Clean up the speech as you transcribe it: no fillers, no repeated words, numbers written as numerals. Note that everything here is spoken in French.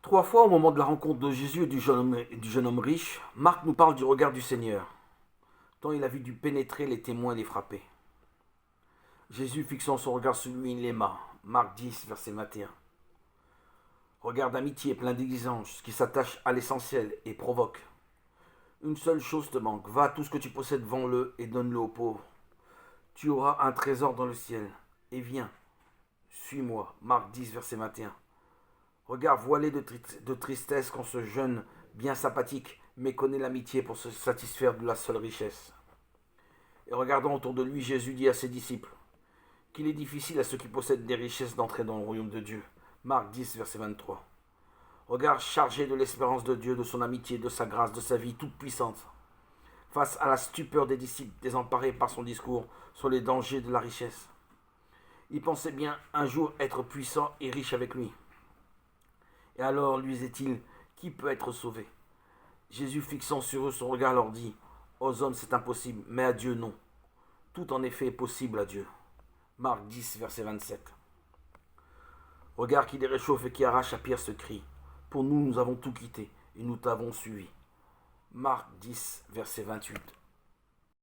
Trois fois, au moment de la rencontre de Jésus et du jeune homme riche, Marc nous parle du regard du Seigneur, tant il a vu dû pénétrer les témoins et les frapper. Jésus, fixant son regard sur lui, il l'aima. Marc 10, verset 21. Regard d'amitié plein d'exigence qui s'attache à l'essentiel et provoque. Une seule chose te manque, va, tout ce que tu possèdes, vends-le et donne-le aux pauvres. Tu auras un trésor dans le ciel. Et viens, suis-moi. Marc 10, verset 21. Regard voilé de tristesse quand ce jeune, bien sympathique, méconnaît l'amitié pour se satisfaire de la seule richesse. Et regardant autour de lui, Jésus dit à ses disciples qu'il est difficile à ceux qui possèdent des richesses d'entrer dans le royaume de Dieu. Marc 10, verset 23. Regard chargé de l'espérance de Dieu, de son amitié, de sa grâce, de sa vie toute puissante. Face à la stupeur des disciples désemparés par son discours sur les dangers de la richesse. Ils pensaient bien un jour être puissants et riches avec lui. Et alors lui disait-il, qui peut être sauvé? Jésus, fixant sur eux son regard, leur dit, aux hommes c'est impossible, mais à Dieu non. Tout en effet est possible à Dieu. Marc 10, verset 27. Regard qui les réchauffe et qui arrache à Pierre ce cri. Pour nous, nous avons tout quitté et nous t'avons suivi. Marc 10, verset 28.